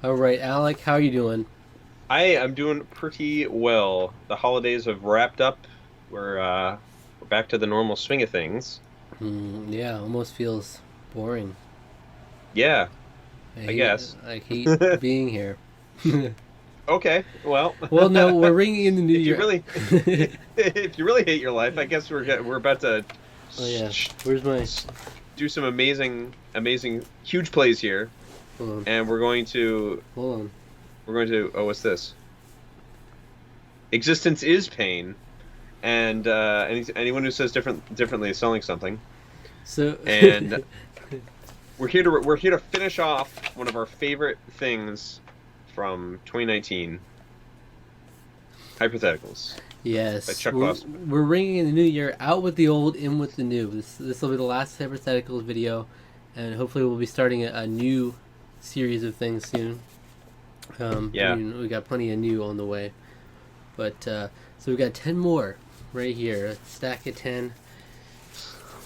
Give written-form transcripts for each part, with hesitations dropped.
All right, Alec, how are you doing? I am doing pretty well. The holidays have wrapped up. We're back to the normal swing of things. Yeah, almost feels boring. Yeah, I I hate guess. I hate being here. Okay, well, Well, no, we're ringing in the new if you year. really if you really hate your life, I guess we're about to Oh yeah, sh where's my? sh do some amazing huge plays here, Hold on, and hold on. we're going to oh, what's this? Existence is pain, and anyone who says differently is selling something. So, And we're here to finish off one of our favorite things from 2019, Hypotheticals by yes, Chuck we're Klosterman. we're ringing in the new year. Out with the old, in with the new. This will be the last hypotheticals video, and hopefully we'll be starting a new series of things soon. I Yeah, mean, we got plenty of new on the way, but so we got 10 more right here. A stack of 10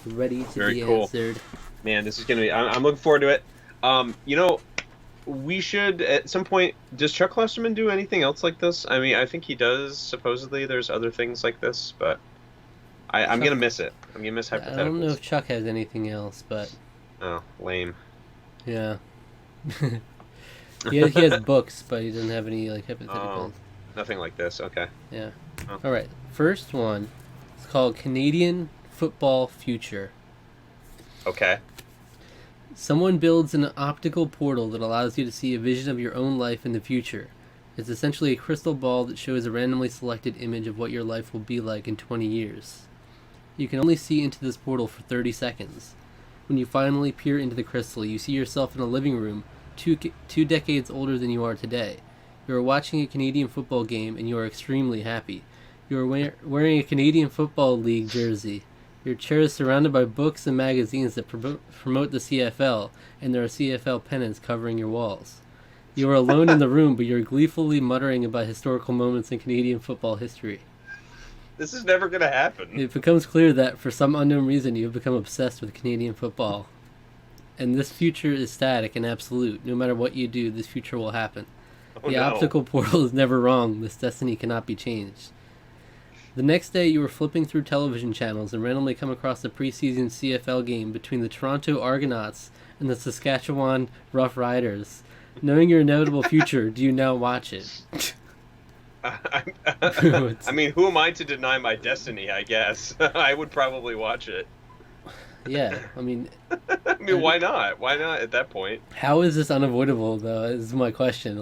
ready to very be cool. answered. Man, this is gonna be. I'm looking forward to it. We should at some point. Does Chuck Klosterman do anything else like this? I mean, I think he does. Supposedly, there's other things like this, but I'm gonna Chuck, miss it. I'm gonna miss I don't know Hypotheticals. if Chuck has anything else, but Oh, lame. yeah. He has books, but he doesn't have any like hypotheticals. Oh, nothing like this. Okay. Yeah. Oh, All right. First one. It's called Canadian Football Future. okay. Someone builds an optical portal that allows you to see a vision of your own life in the future. It's essentially a crystal ball that shows a randomly selected image of what your life will be like in 20 years. You can only see into this portal for 30 seconds. When you finally peer into the crystal, you see yourself in a living room two decades older than you are today. You are watching a Canadian football game and you are extremely happy. You are wearing a Canadian Football League jersey. Your chair is surrounded by books and magazines that promote the CFL, and there are CFL pennants covering your walls. You are alone in the room, but you're gleefully muttering about historical moments in Canadian football history. This is never gonna happen. It becomes clear that, for some unknown reason, you have become obsessed with Canadian football. And this future is static and absolute. No matter what you do, this future will happen. Oh The no. optical portal is never wrong. This destiny cannot be changed. The next day, you were flipping through television channels and randomly come across the preseason CFL game between the Toronto Argonauts and the Saskatchewan Rough Riders. Knowing your inevitable future, do you now watch it? I mean, who am I to deny my destiny, I guess. I would probably watch it. Yeah, I mean, I mean, why not? Why not at that point? how is this unavoidable, though, is my question.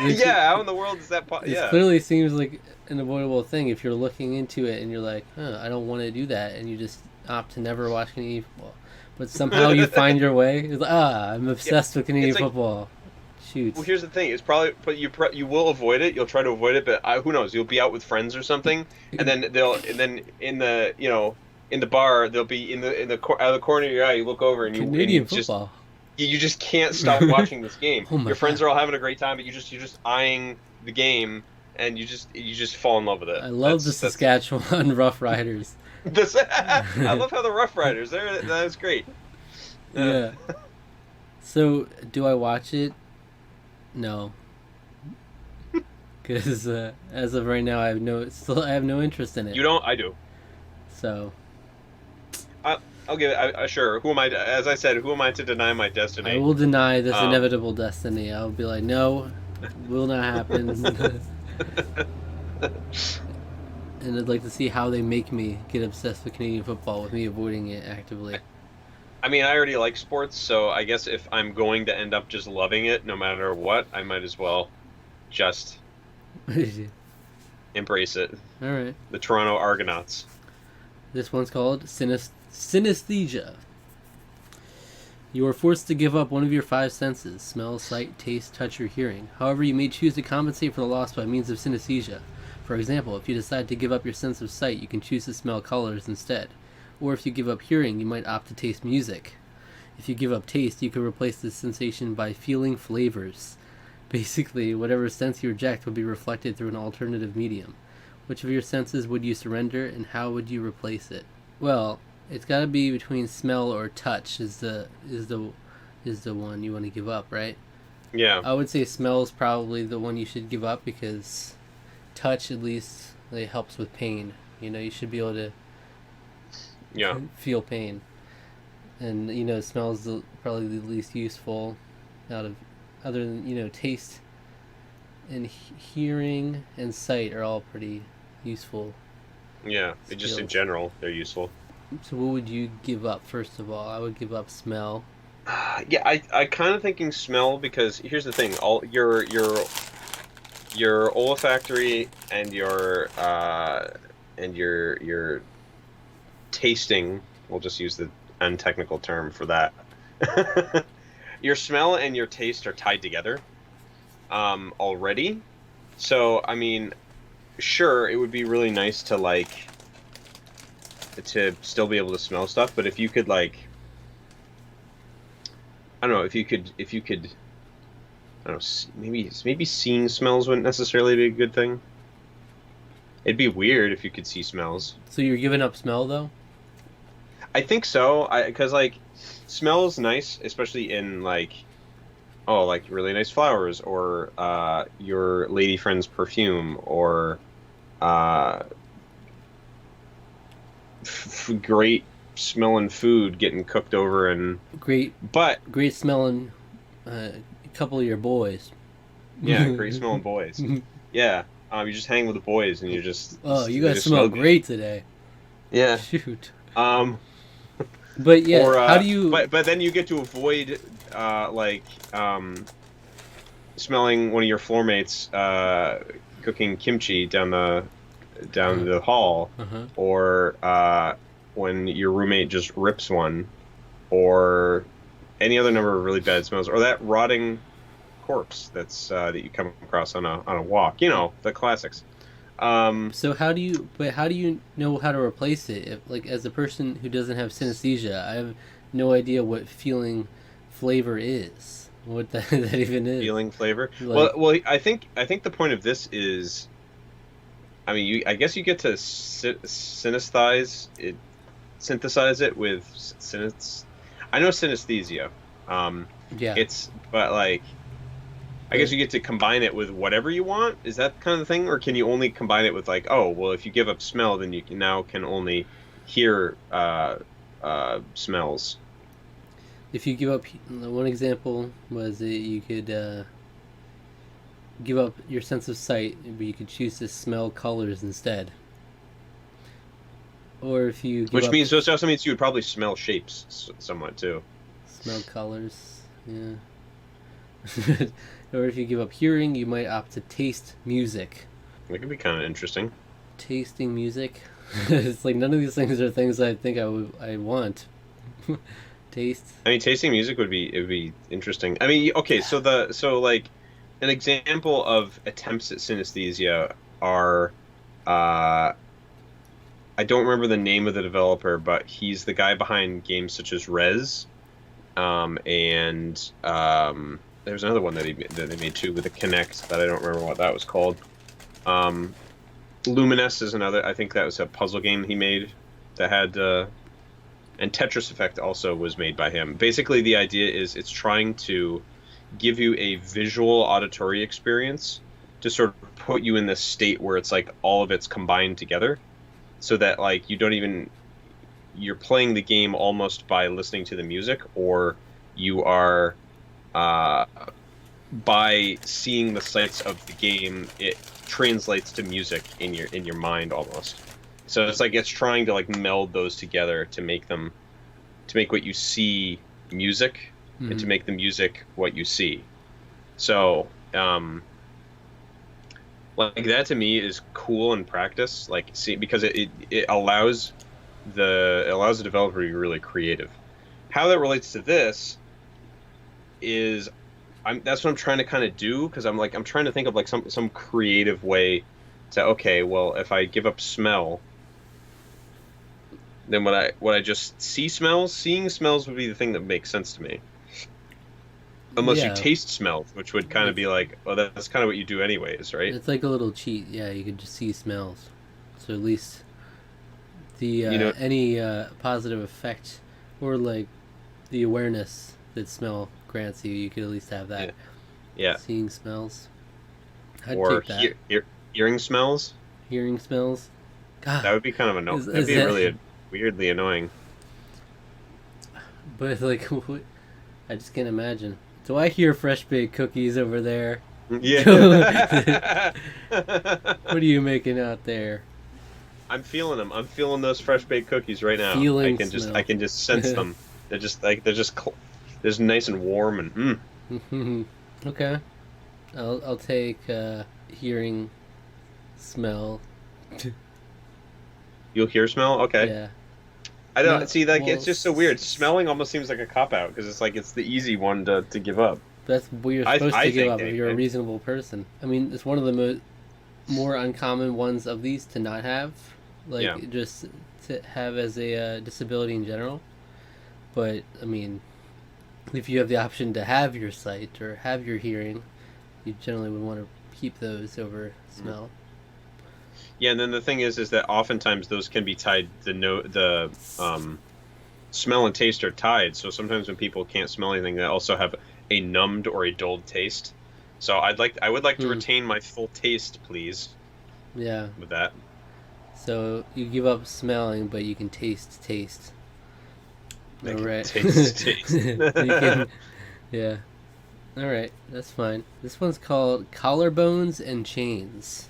Yeah, how in the world is that This yeah. clearly seems like an avoidable thing if you're looking into it and you're like, I don't want to do that, and you just opt to never watch Canadian football. But somehow you find your way. It's like, I'm Yeah, obsessed with Canadian it's like, football. well, Shoots. here's the thing. It's probably, but you will avoid it. You'll try to avoid it, but who knows? You'll be out with friends or something, and then in the bar, they'll be out of the corner of your eye. You look over and you Canadian just football. you just can't stop watching this game. Oh my Your friends god. are all having a great time, but you're just eyeing the game, and you just fall in love with it. I love the That's Saskatchewan Rough Riders. this. I love how the Rough Riders. That's great. Uh, Yeah. So, do I watch it? No. Because as of right now, I have no interest in it. you don't. I do. So, I, I'll give it. Sure. Who am I? As I said, who am I to deny my I destiny? will deny this Um. inevitable destiny. I'll be like, no, will not happen. And I'd like to see how they make me get obsessed with Canadian football with me avoiding it actively. I mean, I already like sports, so I guess if I'm going to end up just loving it, no matter what, I might as well just All embrace it. right. The Toronto Argonauts. This one's called synesthesia. You are forced to give up one of your five senses: smell, sight, taste, touch, or hearing. However, you may choose to compensate for the loss by means of synesthesia. For example, if you decide to give up your sense of sight, you can choose to smell colors instead. Or if you give up hearing, you might opt to taste music. If you give up taste, you could replace this sensation by feeling flavors. Basically, whatever sense you reject will be reflected through an alternative medium. Which of your senses would you surrender, and how would you replace it? Well, it's got to be between smell or touch. Is the one you want to give up, right? Yeah. I would say smell is probably the one you should give up because touch at least like, helps with pain. You know, you should be able to Yeah. feel pain, and smell is probably the least useful out of other than taste and hearing and sight are all pretty useful Yeah. Just in skills. general, they're useful. So what would you give up first of all? I would give up smell. Yeah, I kind of thinking smell because here's the thing: all your olfactory and your tasting. We'll just use the untechnical term for that. Your smell and your taste are tied together already. So I mean, sure, it would be really nice to to still be able to smell stuff, but if you could I don't know, if you could I don't know, maybe seeing smells wouldn't necessarily be a good thing. It'd be weird if you could see smells. So you're giving up smell though? I think so. Because smell is nice, especially in oh, like really nice flowers or your lady friend's perfume or uh great smelling food getting cooked over and Great, but great smelling. A couple of your boys. yeah, great smelling boys. Yeah. You just hang with the boys and Oh, you they guys just smell good. great today. Yeah. Shoot. Um But yeah, or how do you? but then you get to avoid smelling one of your floor mates cooking kimchi down the hall, Uh-huh. or when your roommate just rips one, or any other number of really bad smells, or that rotting corpse that you come across on a walk. You know, the classics. So how do you? But how do you know how to replace it? If, like as a person who doesn't have synesthesia, I have no idea what feeling flavor is. What that even is. Feeling flavor. Like Well, I think the point of this is, I mean, I guess you get to synthesize it with I know synesthesia. yeah. But I guess you get to combine it with whatever you want. Is that kind of the thing, or can you only combine it with oh, well, if you give up smell, then you can only hear smells. If you give up, one example was that you could give up your sense of sight, but you could choose to smell colors instead. Or if you give Which up means, this also means you would probably smell shapes somewhat too. smell colors, yeah. Or if you give up hearing, you might opt to taste music. That could be kind of interesting. Tasting music. It's like none of these things are things I think I want. Taste. I mean, tasting music would be interesting. I mean, okay, so an example of attempts at synesthesia are I don't remember the name of the developer, but he's the guy behind games such as Rez, and there's another one that they made too with a Kinect that I don't remember what that was called. Luminous is another. I think that was a puzzle game he made that had. And Tetris Effect also was made by him. Basically, the idea is it's trying to give you a visual auditory experience to sort of put you in this state where it's like all of it's combined together, so that you're playing the game almost by listening to the music, or you are by seeing the sights of the game, it translates to music in your mind almost. So it's trying to meld those together to make what you see music, Mm-hmm. and to make the music what you see. So that to me is cool in practice. Because it allows the developer to be really creative. How that relates to this is that's what I'm trying to kind of do, because I'm trying to think of some creative way to, okay, well, if I give up smell, then would I just see smells? Seeing smells would be the thing that makes sense to me. Unless you Yeah. taste smells, which would kind of be well, that's kind of what you do anyways, right? It's like a little cheat. Yeah, you could just see smells. So at least the any positive effect or the awareness that smell grants you, you could at least have that. Yeah. Seeing smells. I'd Or take that. hearing smells. Hearing smells. God, That would be kind of annoying. That'd is be that? really weirdly annoying. But like, I just can't imagine. Do I hear fresh baked cookies over there? Yeah. What are you making out there? I'm feeling them. I'm feeling those fresh baked cookies right now. Feeling smell. I can just sense them. They're just nice and warm and Okay, I'll take hearing, smell. You'll hear smell? Okay. Yeah. I don't No, see like well, it's just so weird. Smelling almost seems like a cop out because it's like it's the easy one to give up. That's what you're I- supposed I to give think up if you're a reasonable person. I mean, it's one of the more uncommon ones of these to not have, like Yeah. just to have as a disability in general. But I mean, if you have the option to have your sight or have your hearing, you generally would want to keep those over smell. Yeah, and then the thing is that oftentimes those can be tied. The smell and taste are tied. So sometimes when people can't smell anything, they also have a numbed or a dulled taste. So I would like to retain my full taste, please, Yeah. with that. So you give up smelling, but you can taste. I All can right. taste. You can, yeah. All right, that's fine. This one's called Collarbones and Chains.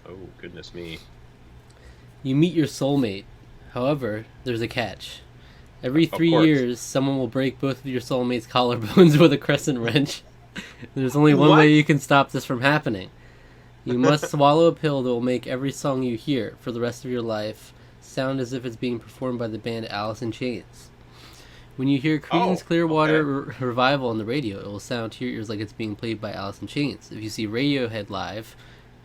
Oh, goodness me. You meet your soulmate. However, there's a catch. Every Of 3 course. years, someone will break both of your soulmate's collarbones with a crescent wrench. There's only one What? way you can stop this from happening. You must swallow a pill that will make every song you hear for the rest of your life sound as if it's being performed by the band Alice in Chains. When you hear Creedence Clearwater Revival on the radio, it will sound to your ears like it's being played by Alice in Chains. If you see Radiohead live,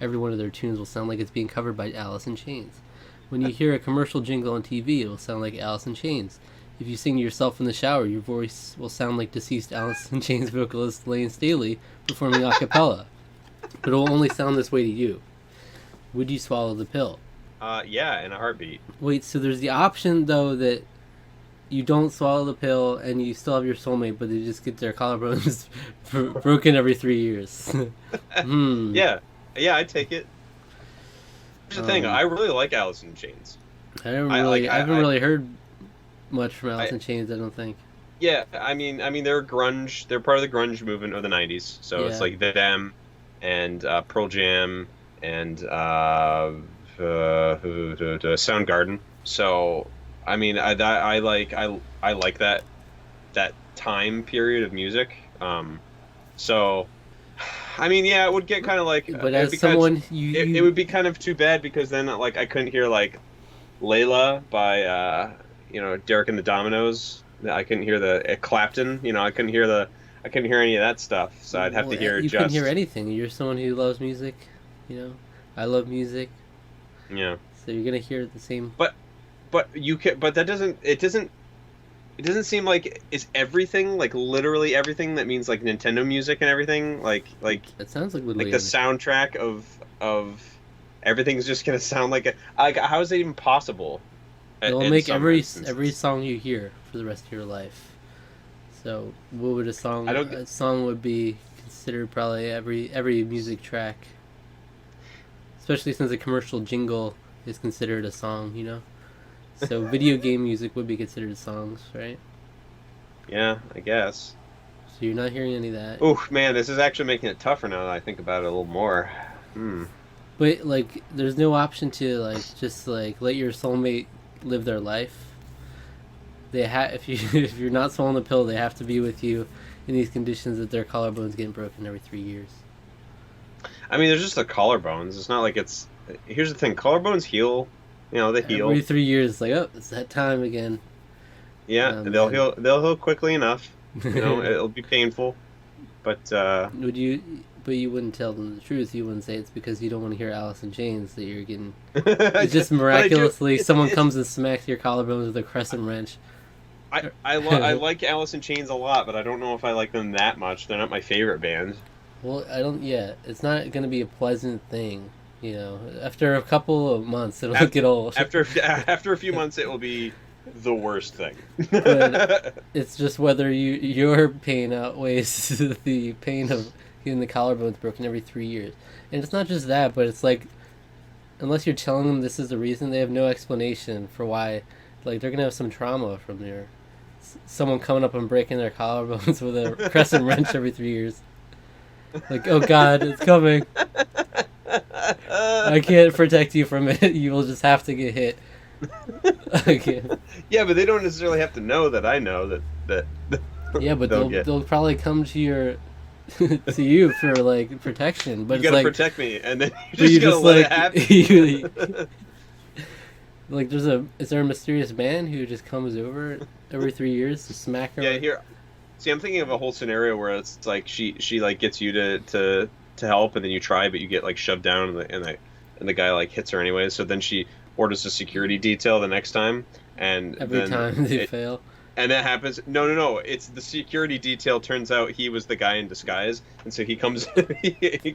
every one of their tunes will sound like it's being covered by Alice in Chains. When you hear a commercial jingle on TV, it will sound like Alice in Chains. If you sing to yourself in the shower, your voice will sound like deceased Alice in Chains vocalist Lane Staley performing a cappella. But it will only sound this way to you. Would you swallow the pill? Yeah, in a heartbeat. Wait, so there's the option, though, that you don't swallow the pill and you still have your soulmate, but they just get their collarbones broken every 3 years. Yeah, I'd take it. Here's the thing, I really like Alice in Chains. I haven't really heard much from Alice in Chains, I don't think. Yeah, I mean, they're grunge. They're part of the grunge movement of the '90s. So it's Yeah. like them, and Pearl Jam, and Soundgarden. So, I mean, I like that time period of music. So, I mean, yeah, it would get kind of like. But as someone, it would be kind of too bad because then like I couldn't hear like Layla by Derek and the Dominoes. I couldn't hear the Clapton. I couldn't hear any of that stuff. So I'd have to hear you just. couldn't hear anything. You're someone who loves music, I love music. Yeah. So you're gonna hear the same. But you can. But that doesn't. It doesn't. It doesn't seem like is everything like literally everything that means like Nintendo music and everything like. It sounds like the soundtrack of everything's just gonna sound like how is it even possible? It'll make every song you hear for the rest of your life. So what would a song? A song would be considered probably every music track, especially since a commercial jingle is considered a song. So video game music would be considered songs, right? Yeah, I guess. So you're not hearing any of that. Oh man, this is actually making it tougher now that I think about it a little more. But like, there's no option to like just like let your soulmate live their life. They if you're not swallowing the pill, they have to be with you in these conditions that their collarbones getting broken every 3 years. I mean, there's just the collarbones. It's not like it's. Here's the thing: collarbones heal. They heal every 3 years. It's like, oh, it's that time again. Yeah, they'll heal. They'll heal quickly enough. It'll be painful, but. But you wouldn't tell them the truth. You wouldn't say it's because you don't want to hear Alice in Chains that you're getting. It's just miraculously someone comes and smacks your collarbones with a crescent wrench. I like Alice in Chains a lot, but I don't know if I like them that much. They're not my favorite band. Well, I don't. Yeah, it's not going to be a pleasant thing. After a couple of months, it'll get old. After a few months, it will be the worst thing. But it's just whether your pain outweighs the pain of getting the collarbones broken every 3 years. And it's not just that, but it's like, unless you're telling them this is the reason, they have no explanation for why. Like, they're gonna have some trauma from their someone coming up and breaking their collarbones with a crescent wrench every 3 years. Like, oh God, it's coming. I can't protect you from it. You will just have to get hit. Okay. Yeah, but they don't necessarily have to know that I know that. Yeah, but they'll probably come to your to you for like protection. But you gotta it's like, protect me, and then you just gotta let it happen. Like, is there a mysterious man who just comes over every 3 years to smack her? Yeah, here. See, I'm thinking of a whole scenario where it's like she like gets you to help, and then you try, but you get like shoved down, and the guy like hits her anyway. So then she orders a security detail the next time, and every time they fail. And that happens. No. It's the security detail. Turns out he was the guy in disguise, and so he comes, he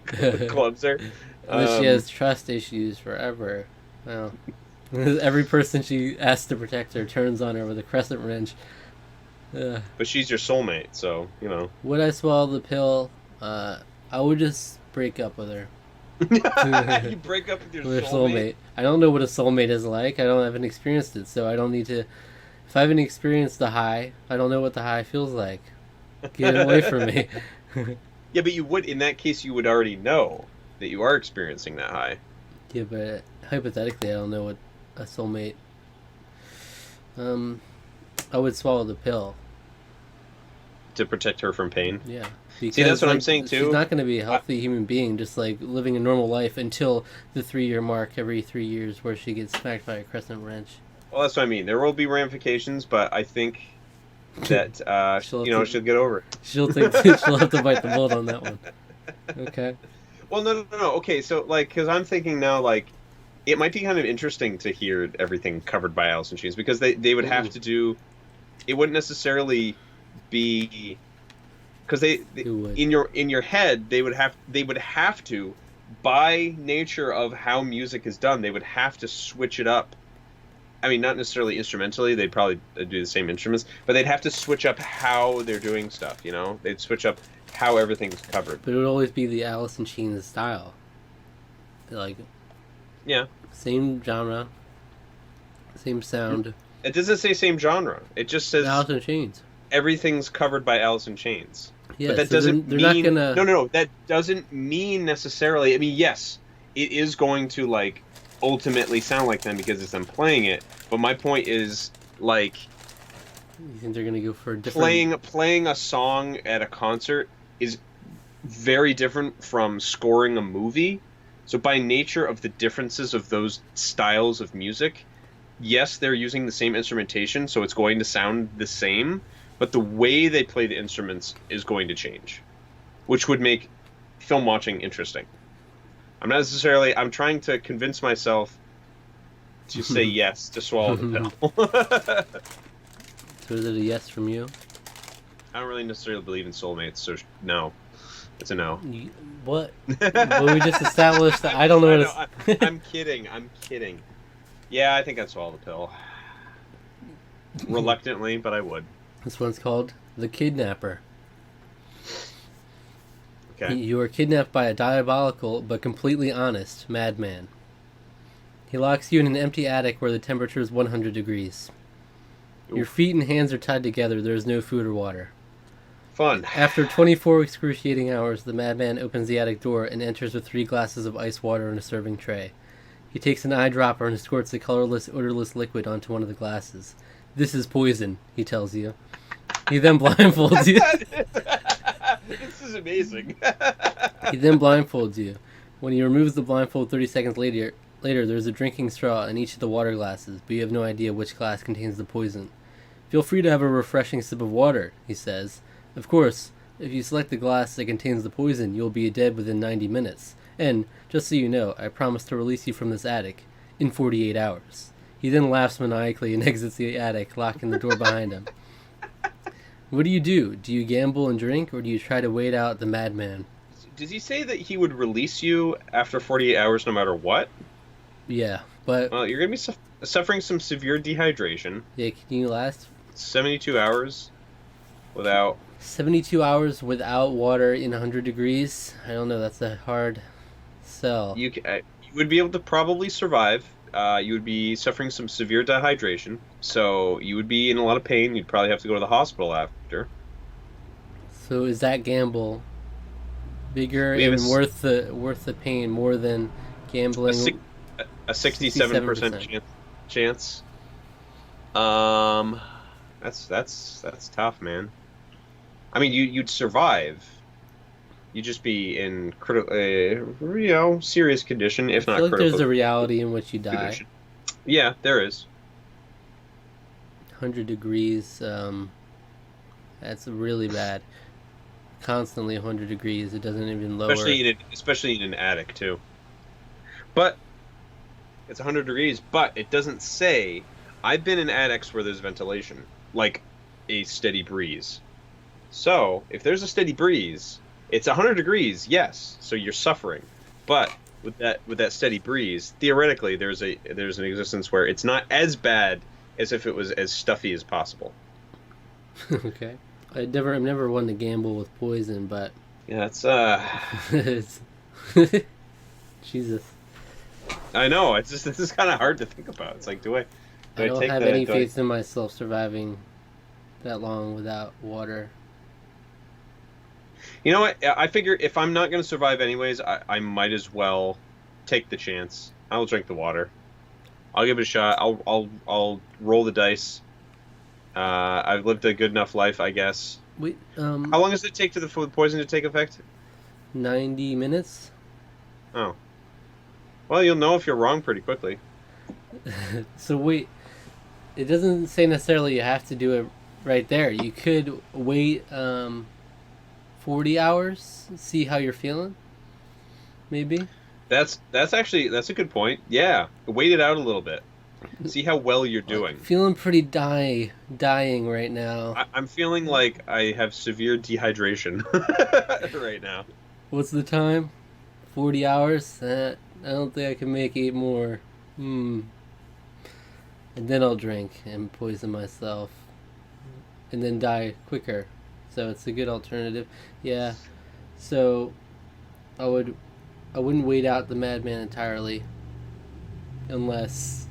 clubs her. She has trust issues forever. Well, every person she asks to protect her turns on her with a crescent wrench. But she's your soulmate, so you know. Would I swallow the pill? I would just break up with her. You break up with your soulmate? I don't know what a soulmate is like. I haven't experienced it, so I don't need to. If I haven't experienced the high, I don't know what the high feels like. Get away from me. Yeah, but you would, in that case, you would already know that you are experiencing that high. Yeah, but hypothetically, I don't know what a soulmate. I would swallow the pill to protect her from pain. Yeah. Because, see, that's what I'm saying too. She's not going to be a healthy human being, just like living a normal life until the 3-year mark every 3 years, where she gets smacked by a crescent wrench. Well, that's what I mean. There will be ramifications, but I think that she'll get over it. She'll have to bite the bullet on that one. Okay. Well, no. Okay, so like, because I'm thinking now, like, it might be kind of interesting to hear everything covered by Alice in Chains, because they would have to do. It wouldn't necessarily be. Because they in your head they would have to, by nature of how music is done, they would have to switch it up. I mean, not necessarily instrumentally, they'd probably do the same instruments, but they'd have to switch up how they're doing stuff, you know? They'd switch up how everything's covered. But it would always be the Alice in Chains style. Like, yeah, same genre, same sound. It doesn't say same genre. It just says Alice in Chains. Everything's covered by Alice in Chains. Yeah, but that so doesn't they're mean not gonna... No. That doesn't mean necessarily. I mean, yes, it is going to like ultimately sound like them because it's them playing it. But my point is, like, you think they're gonna go for a different... playing a song at a concert is very different from scoring a movie. So by nature of the differences of those styles of music, yes, they're using the same instrumentation, so it's going to sound the same. But the way they play the instruments is going to change, which would make film watching interesting. I'm trying to convince myself to say yes to swallow the pill. So is it a yes from you? I don't really necessarily believe in soulmates, so no. It's a no. What? Well, we just established that I don't know what I'm kidding. Yeah, I think I'd swallow the pill. Reluctantly, but I would. This one's called The Kidnapper. Okay. You are kidnapped by a diabolical but completely honest madman. He locks you in an empty attic where the temperature is 100 degrees. Oof. Your feet and hands are tied together. There is no food or water. Fun. After 24 excruciating hours, the madman opens the attic door and enters with 3 glasses of ice water in a serving tray. He takes an eyedropper and squirts a colorless, odorless liquid onto one of the glasses. This is poison, he tells you. He then blindfolds you. This is amazing. He then blindfolds you. When he removes the blindfold 30 seconds later, there's a drinking straw in each of the water glasses, but you have no idea which glass contains the poison. Feel free to have a refreshing sip of water, he says. Of course, if you select the glass that contains the poison, you'll be dead within 90 minutes. And, just so you know, I promise to release you from this attic in 48 hours. He then laughs maniacally and exits the attic, locking the door behind him. What do? Do you gamble and drink, or do you try to wait out the madman? Does he say that he would release you after 48 hours no matter what? Yeah, but... Well, you're going to be suffering some severe dehydration, Yeah, can you last 72 hours without. 72 hours without water in 100 degrees? I don't know. That's a hard sell. You would be able to probably survive. You would be suffering some severe dehydration, so you would be in a lot of pain. You'd probably have to go to the hospital after. So is that gamble bigger We have and worth the pain more than a, gambling six, a 67% chance. Um, that's tough, man. I mean, you'd survive. You'd just be in critical, serious condition, I if feel not like there's critical a reality in which you die. condition. Yeah, there is. 100 degrees, that's really bad. Constantly 100 degrees, it doesn't even lower. Especially in an attic too. But it's 100 degrees, but it doesn't say. I've been in attics where there's ventilation, like a steady breeze. So if there's a steady breeze, it's 100 degrees, yes. So you're suffering, but with that steady breeze, theoretically, there's an existence where it's not as bad as if it was as stuffy as possible. Okay. I'm never one to gamble with poison, but Yeah, that's it's Jesus. I know. It's just this is kind of hard to think about. It's like, do I I don't take have the any do I- faith in myself surviving that long without water. You know what? I figure if I'm not going to survive anyways, I might as well take the chance. I'll drink the water. I'll give it a shot. I'll roll the dice. I've lived a good enough life, I guess. Wait, How long does it take for the food poison to take effect? 90 minutes? Oh. Well, you'll know if you're wrong pretty quickly. So wait, it doesn't say necessarily you have to do it right there. You could wait 40 hours, see how you're feeling. Maybe. That's a good point. Yeah, wait it out a little bit. See how well you're doing. Feeling pretty dying right now. I'm feeling like I have severe dehydration right now. What's the time? 40 hours? I don't think I can make 8 more. And then I'll drink and poison myself. And then die quicker. So it's a good alternative. Yeah. So I wouldn't wait out the madman entirely. Unless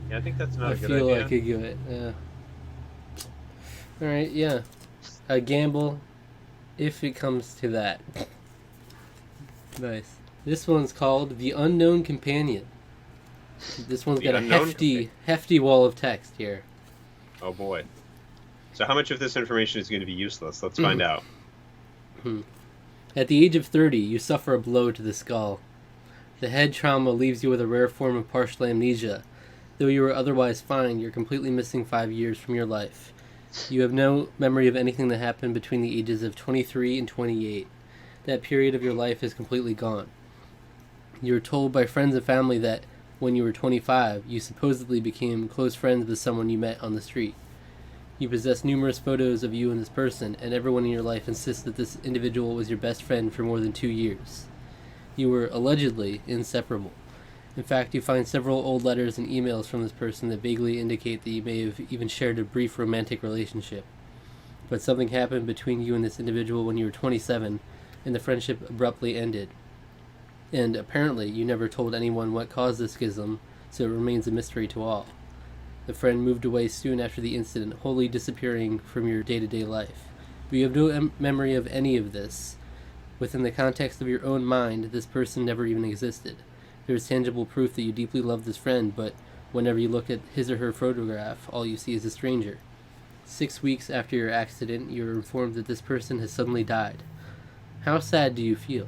Yeah, I think that's not I a good feel idea. I could do it. Alright, yeah. A gamble if it comes to that. Nice. This one's called The Unknown Companion. This one's got a hefty wall of text here. Oh boy. So how much of this information is going to be useless? Let's find out. At the age of 30, you suffer a blow to the skull. The head trauma leaves you with a rare form of partial amnesia. Though you are otherwise fine, you're completely missing 5 years from your life. You have no memory of anything that happened between the ages of 23 and 28. That period of your life is completely gone. You were told by friends and family that when you were 25, you supposedly became close friends with someone you met on the street. You possess numerous photos of you and this person, and everyone in your life insists that this individual was your best friend for more than 2 years. You were allegedly inseparable. In fact, you find several old letters and emails from this person that vaguely indicate that you may have even shared a brief romantic relationship. But something happened between you and this individual when you were 27, and the friendship abruptly ended. And apparently, you never told anyone what caused the schism, so it remains a mystery to all. The friend moved away soon after the incident, wholly disappearing from your day-to-day life. But you have no memory of any of this. Within the context of your own mind, this person never even existed. There is tangible proof that you deeply love this friend, but whenever you look at his or her photograph, all you see is a stranger. 6 weeks after your accident, you are informed that this person has suddenly died. How sad do you feel?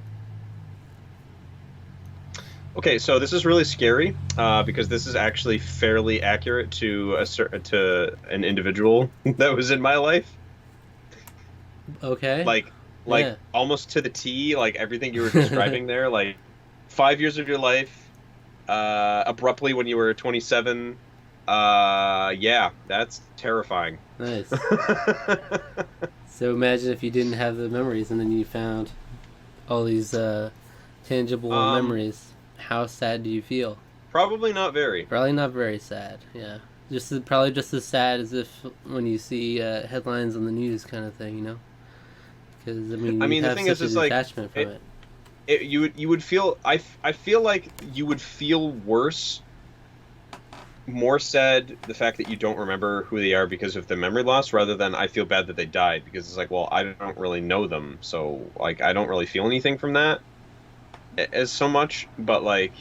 Okay, so this is really scary because this is actually fairly accurate to an individual that was in my life. Okay. Like Yeah. almost to the T, like everything you were describing there. Like 5 years of your life, abruptly when you were 27. Yeah, that's terrifying. Nice. So imagine if you didn't have the memories and then you found all these tangible memories. How sad do you feel? Probably not very. Probably not very sad. Yeah, probably just as sad as if when you see headlines on the news, kind of thing. Because I mean, I you mean, the have thing such a is like detachment from it. you would feel I feel like you would feel worse, more sad the fact that you don't remember who they are because of the memory loss, rather than I feel bad that they died, because it's like, well, I don't really know them, so like I don't really feel anything from that as so much, but like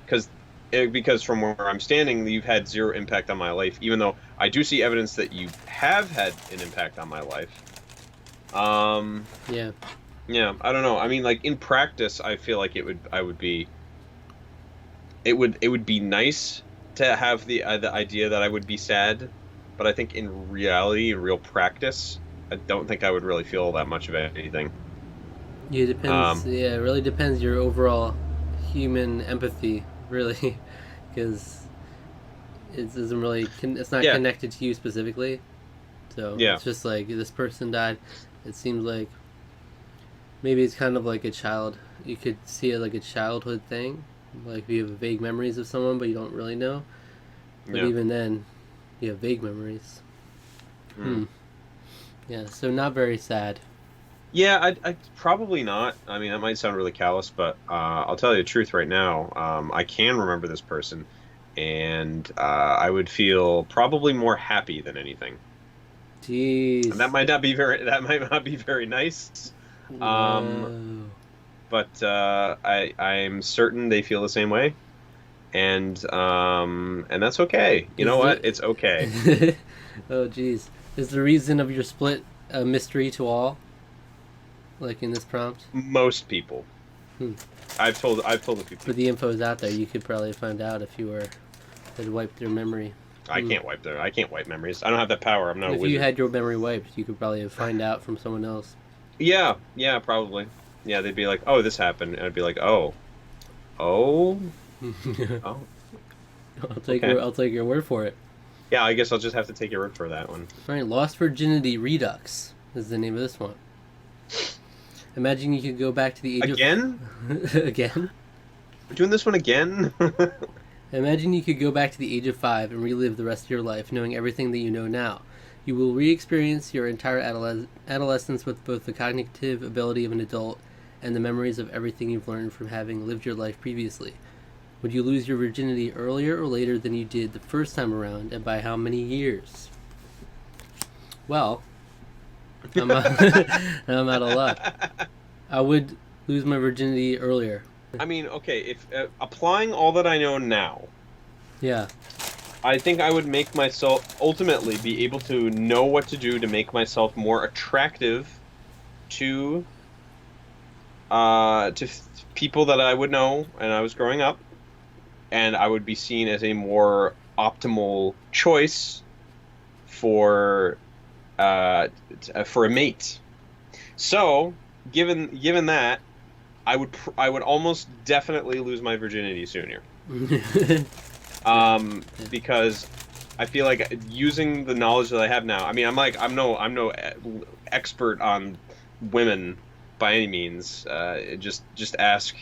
because because from where I'm standing, you've had zero impact on my life, even though I do see evidence that you have had an impact on my life. Yeah. Yeah, I don't know. I mean, like in practice, I feel like it would be nice to have the idea that I would be sad, but I think in reality, in real practice, I don't think I would really feel that much of anything. Yeah, it depends. Um, Yeah, it really depends your overall human empathy, really, because it doesn't really. It's not yeah, connected to you specifically. So yeah, it's just like this person died. It seems like maybe it's kind of like a child. You could see it like a childhood thing, like you have vague memories of someone, but you don't really know. But yeah. even then, you have vague memories. Hmm. Hmm. Yeah. So not very sad. Yeah, I probably not. I mean, that might sound really callous, but I'll tell you the truth right now. I can remember this person, and I would feel probably more happy than anything. And Jeez. that might not be very nice. Um, Whoa. but I'm certain they feel the same way, and that's okay. You know Is what? It's okay. the oh jeez. Is the reason of your split a mystery to all? Like in this prompt? Most people, Hmm. I've told a few But people. the info's out there. You could probably find out if you had wiped their memory. Hmm. I can't wipe memories. I don't have that power. I'm not a If you wizard. had your memory wiped, you could probably find out from someone else. Yeah, yeah, probably. Yeah, they'd be like, "Oh, this happened," and I'd be like, "Oh, oh, oh, okay." I'll take your word for it. Yeah, I guess I'll just have to take your word for that one. All right, Lost Virginity Redux is the name of this one. Imagine you could go back to the age Again? of again. We're doing this one again? Imagine you could go back to the age of 5 and relive the rest of your life, knowing everything that you know now. You will re-experience your entire adolescence with both the cognitive ability of an adult and the memories of everything you've learned from having lived your life previously. Would you lose your virginity earlier or later than you did the first time around, and by how many years? Well, I'm out, I'm out of luck. I would lose my virginity earlier. I mean, okay, if applying all that I know now, Yeah. I think I would make myself ultimately be able to know what to do to make myself more attractive to people that I would know and I was growing up, and I would be seen as a more optimal choice for for a mate. So, given that, I would almost definitely lose my virginity sooner. Because I feel like using the knowledge that I have now. I mean, I'm no expert on women by any means. Just ask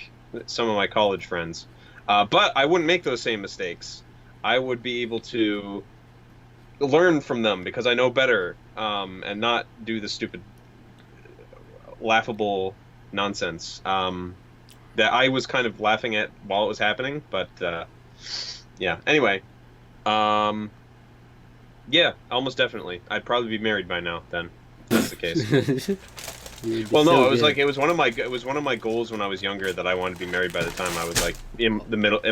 some of my college friends. But I wouldn't make those same mistakes. I would be able to learn from them because I know better, and not do the stupid, laughable nonsense that I was kind of laughing at while it was happening. But yeah. Anyway, yeah, almost definitely. I'd probably be married by now. Then, if that's the case. Well, no, So it was good. like it was one of my goals when I was younger that I wanted to be married by the time I was like in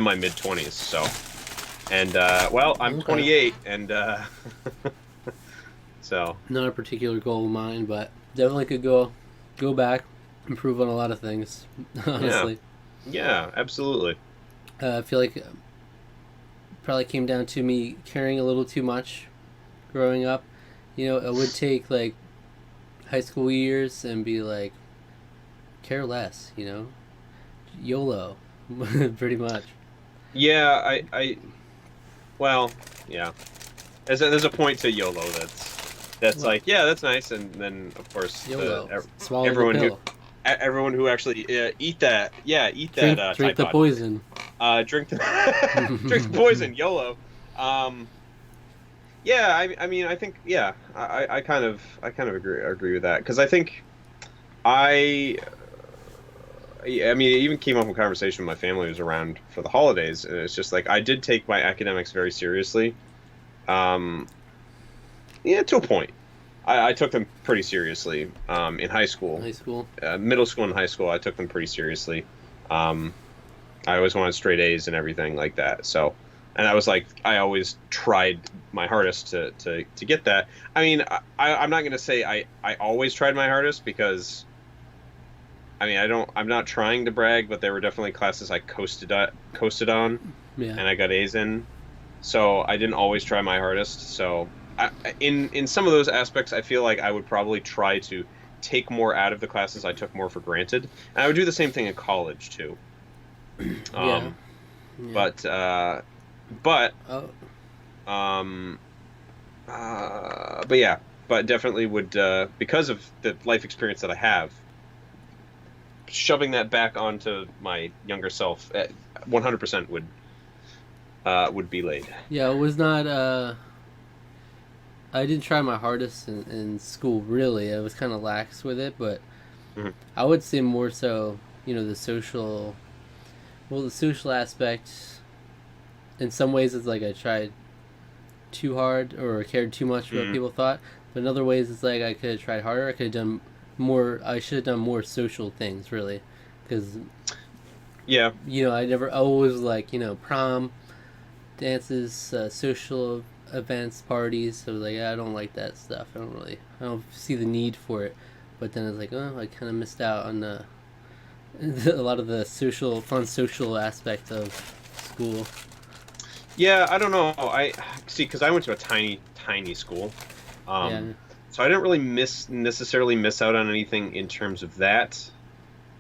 my mid-20s. So, and well, I'm Okay. 28, and so Not a particular goal of mine, but definitely could go back, improve on a lot of things. yeah, Honestly, yeah, absolutely. I feel like it probably came down to me caring a little too much growing up. It would take like high school years and be like care less. YOLO, pretty much. Yeah, well, yeah. There's a point to YOLO that's Well, like, yeah, that's nice, and then of course YOLO, swallow the everyone who pill, everyone who actually eat that, yeah, eat that drink the Tide Pod. poison. Drink the drink the poison, YOLO. Um, yeah, I mean, I think, yeah, I kind of agree with that because I think I I mean, it even came up in conversation when my family was around for the holidays, and it's just like I did take my academics very seriously. Um, yeah, to a point. I took them pretty seriously in high school, High school. middle school and high school. I took them pretty seriously. Um, I always wanted straight A's and everything like that. So, and I was like, I always tried my hardest to get that. I mean, I'm not gonna say I always tried my hardest because I mean, I'm not trying to brag, but there were definitely classes I coasted on, Yeah. and I got A's in. So I didn't always try my hardest. So in some of those aspects, I feel like I would probably try to take more out of the classes I took more for granted, and I would do the same thing in college too. Yeah. But but Oh. but yeah, but definitely would because of the life experience that I have. Shoving that back onto my younger self, 100% would be laid. Yeah, it was not. I didn't try my hardest in school. Really, I was kind of lax with it, but Mhm. I would say more so. The social. Well, the social aspect. In some ways, it's like I tried too hard or cared too much what people thought. But in other ways, it's like I could have tried harder. I could have done more. I should have done more social things, really, because Yeah, I always like prom, dances, social events, parties. So I was like, I don't like that stuff. I don't see the need for it. But then it's like, oh, I kind of missed out on a lot of the fun social aspect of school. yeah. I don't know. I see because I went to a tiny school, Yeah. so I didn't really necessarily miss out on anything in terms of that.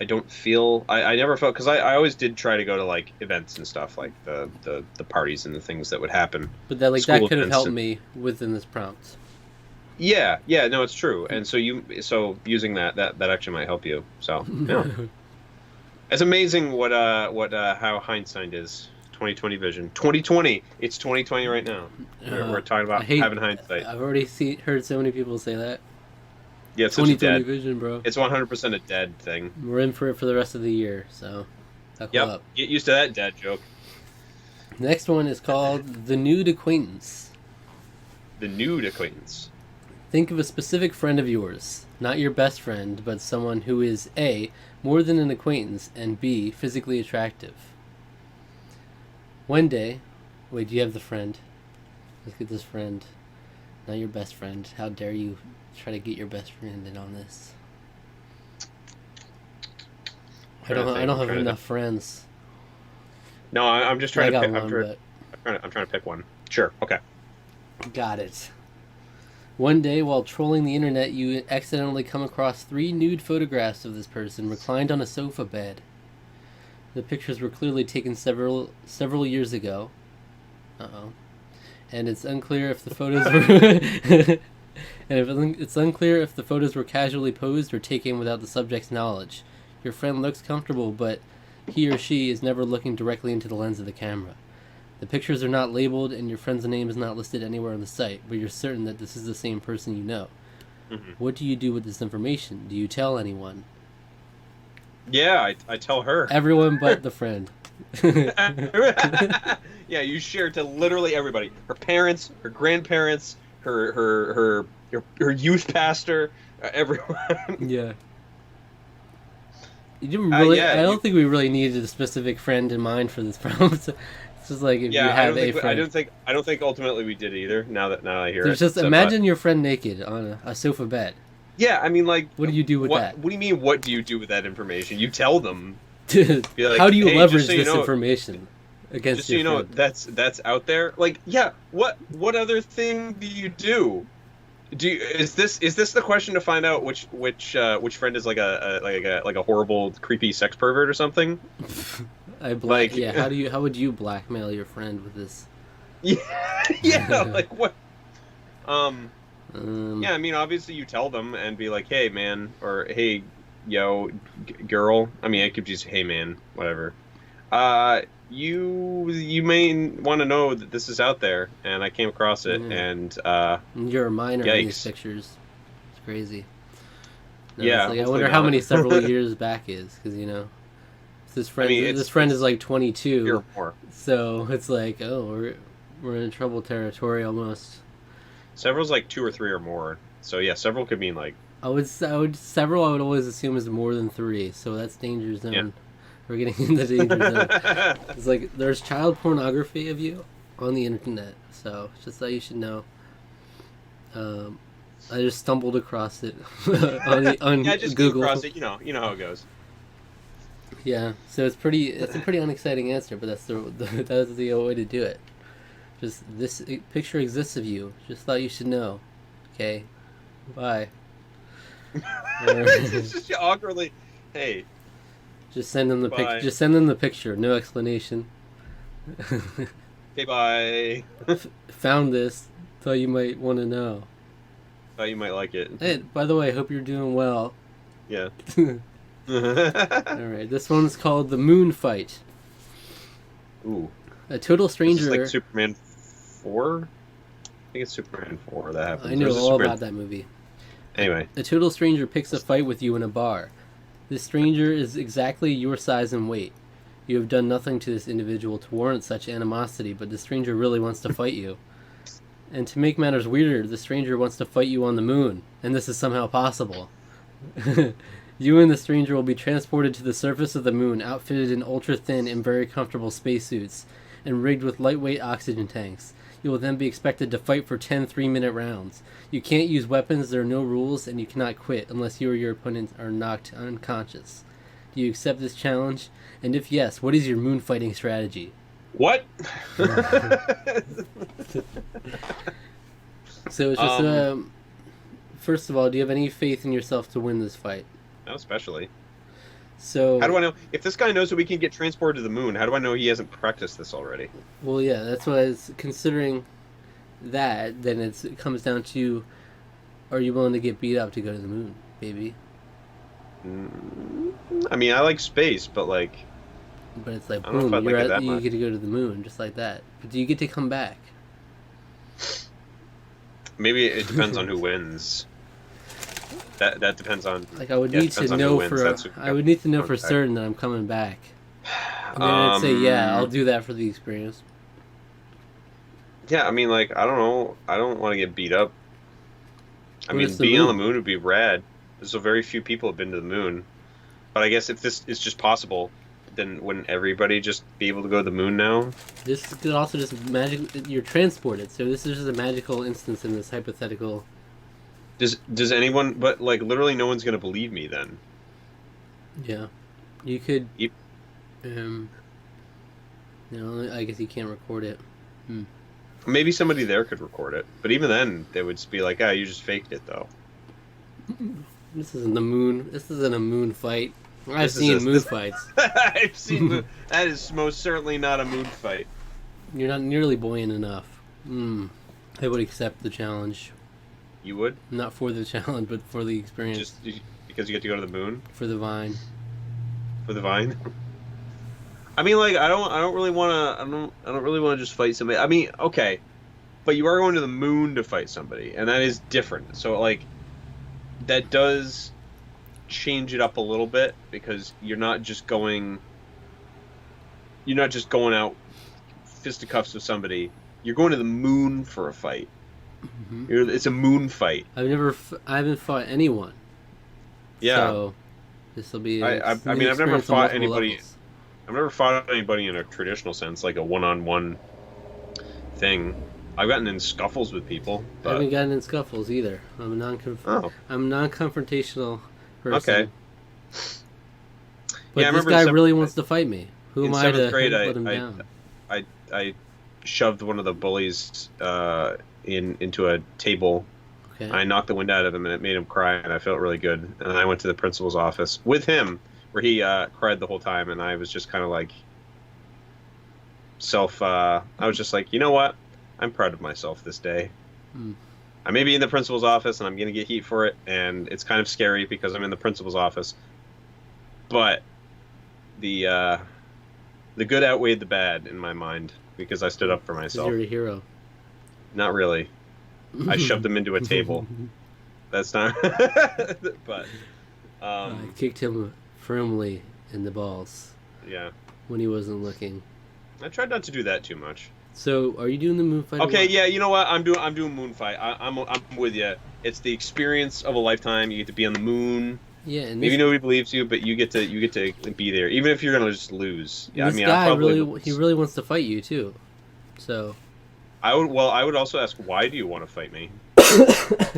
I don't feel I never felt because I always did try to go to like events and stuff like the parties and the things that would happen. But that School could have events helped and- me within this prompt. Yeah, no, it's true. And so using that actually might help you. So yeah, it's amazing what how hindsight is. 2020 vision. 2020. It's 2020 right now. We're talking about having hindsight. I've already heard so many people say that. Yeah, it's such a 2020 dead. vision, bro. It's 100% a dead thing. We're in for it for the rest of the year, so buckle Yep. up. Get used to that dad joke. Next one is called The Nude Acquaintance. The nude acquaintance. Think of a specific friend of yours, not your best friend, but someone who is A, more than an acquaintance, and B, physically attractive. One day, wait, do you have the friend? Let's get this friend. Not your best friend. How dare you try to get your best friend in on this? I don't have enough friends. No, I'm just trying I to got pick. one, I'm trying to pick one. Sure. Okay. got it. One day, while trolling the internet, you accidentally come across 3 nude photographs of this person reclined on a sofa bed. The pictures were clearly taken several years ago. And it's unclear if the photos were it's unclear if the photos were casually posed or taken without the subject's knowledge. Your friend looks comfortable, but he or she is never looking directly into the lens of the camera. The pictures are not labeled, and your friend's name is not listed anywhere on the site, but you're certain that this is the same person you know. Mm-hmm. What do you do with this information? Do you tell anyone? Yeah, I tell her. Everyone but the friend. Yeah, you share to literally everybody. Her parents, her grandparents, her youth pastor, everyone. Yeah. You didn't really. Yeah, I don't think we really needed a specific friend in mind for this problem. It's just like if you Yeah, have a friend. I don't think ultimately we did either. Now that I hear There's it. just imagine your friend naked on a sofa bed. Yeah, I mean, like, What do you do with that? What do you mean? What do you do with that information? You tell them. Dude, Be like, how do you "Hey, leverage just so you this know- information against Just so you your know, friend? that's out there. Like, yeah. What other thing do you do? Is this the question to find out which friend is like a horrible creepy sex pervert or something? like- Yeah, how would you blackmail your friend with this? Yeah, like what? Yeah, I mean, obviously you tell them and be like, hey man, or hey yo girl. I mean, I could just hey man, whatever. you may want to know that this is out there, and I came across it, Yeah. and And you're a minor in these yikes. pictures. It's crazy. No, it's Yeah, like I hopefully wonder how not. many several years back is, because I mean, this friend is like three 22, or more. so it's like, oh, we're in trouble territory almost. Several's like two or three or more. So yeah, several could mean like Several I would always assume is more than three, so that's danger yeah. zone. We're getting into danger zone. It's like there's child pornography of you on the internet, so just so you should know. Um, I just stumbled across it on Yeah, I just came Google. across it. You know how it goes. Yeah, so it's a pretty unexciting answer, but that's the way to do it. Just this picture exists of you. Just thought you should know. Okay, bye. Or It's just awkwardly. Hey, just send them the pic. bye. Just send them the picture. No explanation. Okay, bye. Found this. Thought you might want to know. Thought you might like it. Hey, by the way, hope you're doing well. Yeah. All right, this one's called the Moon Fight. Ooh. A total This is stranger. like Superman 4? I think it's Superman 4 that happens. I Or know is it all Superman- about that movie. Anyway. A total stranger picks a fight with you in a bar. This stranger is exactly your size and weight. You have done nothing to this individual to warrant such animosity, but the stranger really wants to fight you. And to make matters weirder, the stranger wants to fight you on the moon, and this is somehow possible. You and the stranger will be transported to the surface of the moon, outfitted in ultra-thin and very comfortable spacesuits, and rigged with lightweight oxygen tanks. You will then be expected to fight for 10 3-minute rounds. You can't use weapons, there are no rules, and you cannot quit unless you or your opponent are knocked unconscious. Do you accept this challenge? And if yes, what is your moon fighting strategy? What? So it's just, first of all, do you have any faith in yourself to win this fight? Not especially. So, How do I know? If this guy knows that we can get transported to the moon, how do I know he hasn't practiced this already? well, yeah, that's why it's considering that, then it comes down to, are you willing to get beat up to go to the moon, baby? I mean, I like space, but like, But it's like, I don't know if boom, I'd like it that you much. get to go to the moon, just like that. But do you get to come back? Maybe it depends on who wins. That depends on. Like, I would Yeah, it need depends to on who know wins. That's who I would need to know for comes back. certain that I'm coming back. And then I'd say, yeah, I'll do that for the experience. Yeah, I mean, like, I don't know. I don't want to get beat up. I But mean, it's the being on the moon. moon would be rad. There's so very few people have been to the moon. But I guess if this is just possible, then wouldn't everybody just be able to go to the moon now? This could also just you're transported, so this is just a magical instance in this hypothetical. Does anyone? But like, literally, no one's gonna believe me then. Yeah. You could, Yep. um, I guess you can't record it. Maybe somebody there could record it, but even then, they would just be like, "Ah, you just faked it, though." This isn't the moon. This isn't a moon fight. I've This is seen a- moon fights. I've seen that is most certainly not a moon fight. You're not nearly buoyant enough. I would accept the challenge. You would Not for the challenge, but for the experience. just because you get to go to the moon For the vine. for the vine. I mean, like, I don't really want to. I don't really want to just fight somebody. I mean, okay, but you are going to the moon to fight somebody, and that is different. So, like, that does change it up a little bit because you're not just going out fisticuffs with somebody. You're going to the moon for a fight. It's a moon fight. I haven't fought anyone. Yeah. So this will be. I a mean, new I've never experience on fought multiple anybody. levels. I've never fought anybody in a traditional sense, like a one-on-one thing. I've gotten in scuffles with people, I haven't but gotten in scuffles either. I'm a oh, I'm a non-confrontational person. okay. But Yeah, I this remember guy in really wants to fight me. Who in am I to 7th grade, let him down? I shoved one of the bullies into a table. Okay. I knocked the wind out of him, and it made him cry, and I felt really good. And I went to the principal's office with him, where he cried the whole time, and I was just kind of like I was just like, you know what? I'm proud of myself this day. I may be in the principal's office, and I'm going to get heat for it, and it's kind of scary because I'm in the principal's office. But the The good outweighed the bad in my mind because I stood up for Because myself. you're a hero. Not really. I shoved him into a table. That's not. But I kicked him firmly in the balls yeah, when he wasn't looking. I tried not to do that too much. So, are you doing the moon fight? Okay, yeah, you know what? I'm doing Moonfight. I'm with you. It's the experience of a lifetime. You get to be on the moon. Yeah, and Maybe nobody believes you, but you get to be there, even if you're gonna just lose. Yeah, this I mean, guy I probably really he really wants to fight you too. So, I would also ask, why do you want to fight me?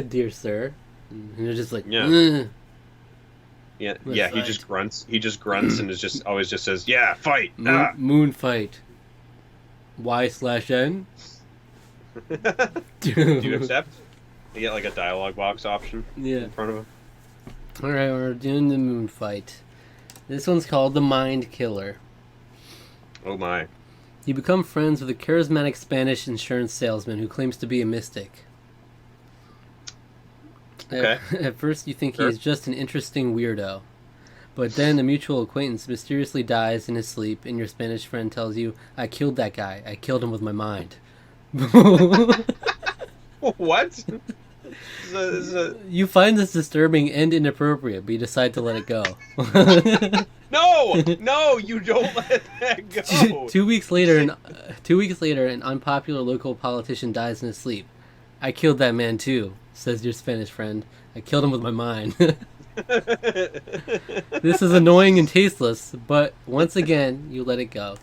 dear sir, and you're just like, Yeah. "Ugh." Yeah, Let's yeah. He fight. just grunts. He just grunts and is just always just says, "Yeah, fight." Moon fight. Y/N. Do you accept? You get like a dialogue box option Yeah. in front of him. All right, we're doing the moon fight. This one's called the Mind Killer. Oh my. You become friends with a charismatic Spanish insurance salesman who claims to be a mystic. Okay. At first, you think Sure. he is just an interesting weirdo. But then a mutual acquaintance mysteriously dies in his sleep, and your Spanish friend tells you, I killed that guy. I killed him with my mind. What? This is a... You find this disturbing and inappropriate, but you decide to let it go. No, no, you don't let that go. 2 weeks later, 2 weeks later, an unpopular local politician dies in his sleep. I killed that man too, says your Spanish friend. I killed him with my mind. This is annoying and tasteless, but once again, you let it go.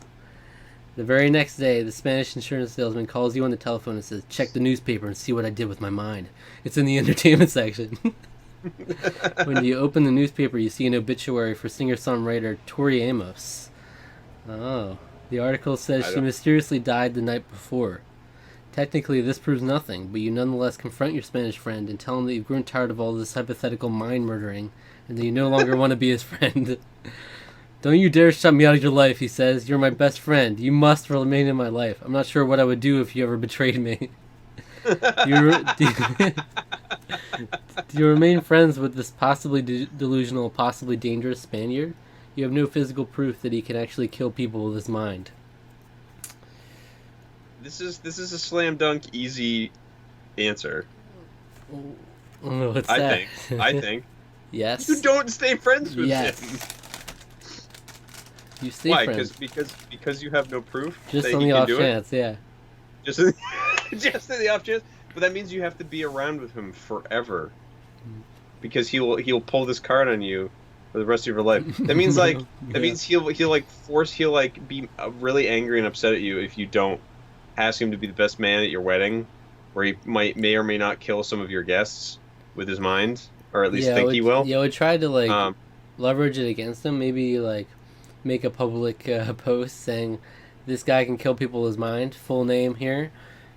The very next day, the Spanish insurance salesman calls you on the telephone and says, check the newspaper and see what I did with my mind. It's in the entertainment section. When you open the newspaper, you see an obituary for singer-songwriter Tori Amos. Oh. The article says she mysteriously died the night before. Technically, this proves nothing, but you nonetheless confront your Spanish friend and tell him that you've grown tired of all this hypothetical mind murdering and that you no longer want to be his friend. Don't you dare shut me out of your life, he says. You're my best friend. You must remain in my life. I'm not sure what I would do if you ever betrayed me. Do you remain friends with this possibly delusional, possibly dangerous Spaniard? You have no physical proof that he can actually kill people with his mind. This is a slam dunk easy answer. Oh, what's I that? think. I think. Yes. You don't stay friends with Yes. him. You stay Why? friends. Because you have no proof. Just that on he the can off do chance, yeah. Just just in the off chance. But that means you have to be around with him forever. Because he'll pull this card on you for the rest of your life. That means he'll be really angry and upset at you if you don't ask him to be the best man at your wedding, where he may or may not kill some of your guests with his mind, or at least think he will. Yeah, I would try to leverage it against him. Maybe make a public post saying this guy can kill people with his mind. Full name here.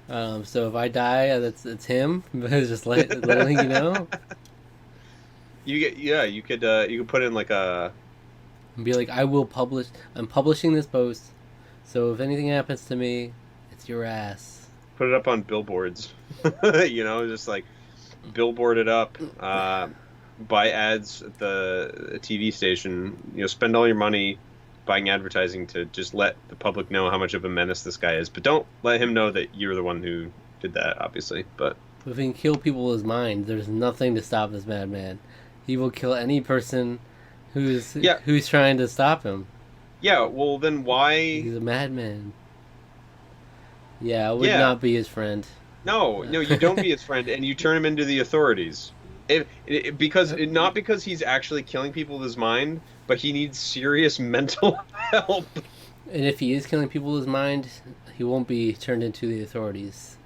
So if I die, it's him. Just letting you know. You could put in like a. And be like, I'm publishing this post, so if anything happens to me, it's your ass. Put it up on billboards. Just like billboard it up. Buy ads at the TV station. Spend all your money buying advertising to just let the public know how much of a menace this guy is. But don't let him know that you're the one who did that, obviously. But if he can kill people with his mind, there's nothing to stop this madman. He will kill any person who's trying to stop him. Yeah, well then why? He's a madman. Yeah, I would not be his friend. No, you don't be his friend, and you turn him into the authorities. Not because he's actually killing people with his mind, but he needs serious mental help. And if he is killing people with his mind, he won't be turned into the authorities.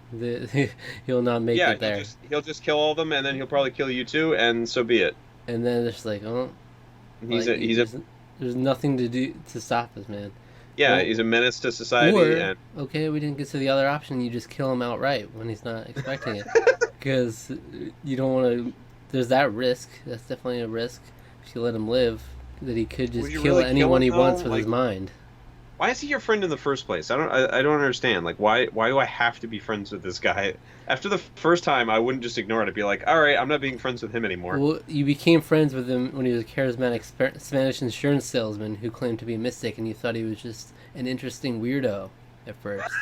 He'll not make it there. He'll just kill all of them, and then he'll probably kill you too, and so be it. And then it's there's nothing to do to stop this man. Yeah, he's a menace to society. Okay, we didn't get to the other option. You just kill him outright when he's not expecting it, because you don't want to. There's that risk. That's definitely a risk. If you let him live, that he could just kill anyone he wants with his mind. Why is he your friend in the first place? I don't understand. Like, why do I have to be friends with this guy? After the first time, I wouldn't just ignore it. I'd be like, all right, I'm not being friends with him anymore. Well, you became friends with him when he was a charismatic Spanish insurance salesman who claimed to be a mystic, and you thought he was just an interesting weirdo at first.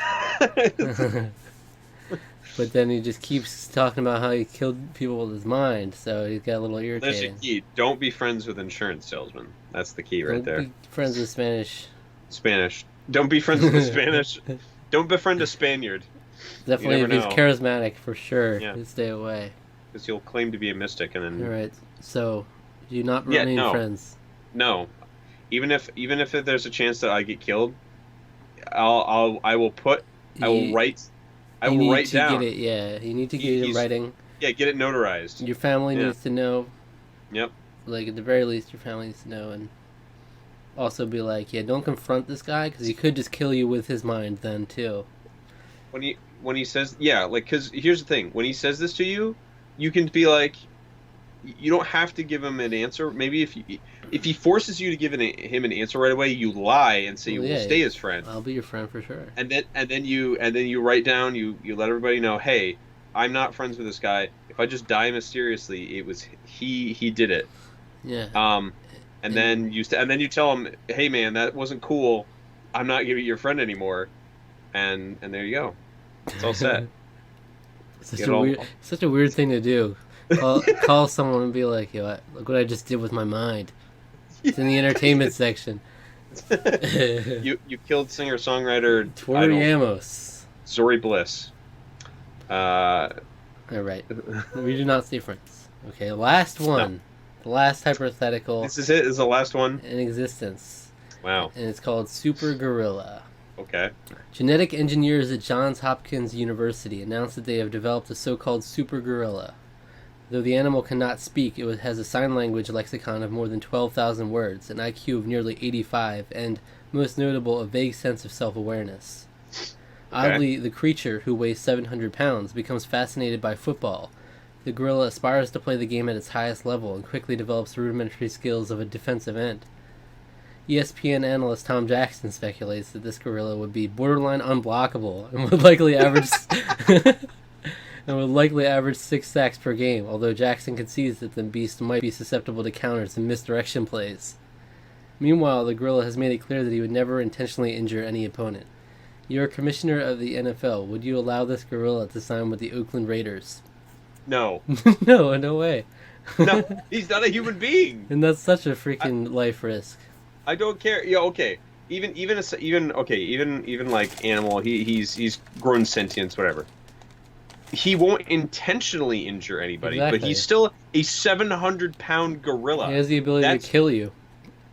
But then he just keeps talking about how he killed people with his mind, so he got a little There's your irritating. key. Don't be friends with insurance salesmen. That's the key right Don't there. be friends with Spanish. Spanish. Don't be friends with a Spanish. Don't befriend a Spaniard. Definitely, if he's know. charismatic, for sure, Yeah, stay away. because he'll claim to be a mystic and then Alright, so, do you not yeah, remain no, friends? no. Even if there's a chance that I get killed, I will You, write I you will need write to down. get it, yeah. You need to get it in He's writing. yeah, get it notarized. Your family Yeah. needs to know. Yep. Like, at the very least, your family needs to know, and also be like, yeah, don't confront this guy, because he could just kill you with his mind then, too. When he says yeah, like because here's the thing. When he says this to you, you can be like, you don't have to give him an answer. Maybe if he forces you to give him an answer right away, you lie and say you Well, will yeah, stay his friend. I'll be your friend for sure. And then you write down, you let everybody know, hey, I'm not friends with this guy. If I just die mysteriously, it was he did it. Yeah. And And then you tell him, hey man, that wasn't cool. I'm not gonna be your friend anymore. And there you go. It's all set. Get all, such a weird thing to do. Call someone and be like, yo, look what I just did with my mind. It's in the entertainment section. you killed singer songwriter Tori Amos. Zori Bliss. All right. We do not stay friends. Okay, last one. No. The last hypothetical This is it. This is the last one. in existence. Wow. And it's called Super Gorilla. Okay. Genetic engineers at Johns Hopkins University announced that they have developed a so-called super gorilla. Though the animal cannot speak, it has a sign language lexicon of more than 12,000 words, an IQ of nearly 85, and, most notable, a vague sense of self-awareness. Okay. Oddly, the creature, who weighs 700 pounds, becomes fascinated by football. The gorilla aspires to play the game at its highest level and quickly develops rudimentary skills of a defensive end. ESPN analyst Tom Jackson speculates that this gorilla would be borderline unblockable and would likely average 6 sacks per game, although Jackson concedes that the beast might be susceptible to counters and misdirection plays. Meanwhile, the gorilla has made it clear that he would never intentionally injure any opponent. You're a commissioner of the NFL. Would you allow this gorilla to sign with the Oakland Raiders? No. No way. No. He's not a human being. And that's such a freaking life risk. I don't care. Yeah. Okay. Even like animal. He's grown sentience. Whatever. He won't intentionally injure anybody, but Exactly. he's still a 700-pound gorilla. He has the ability to kill you.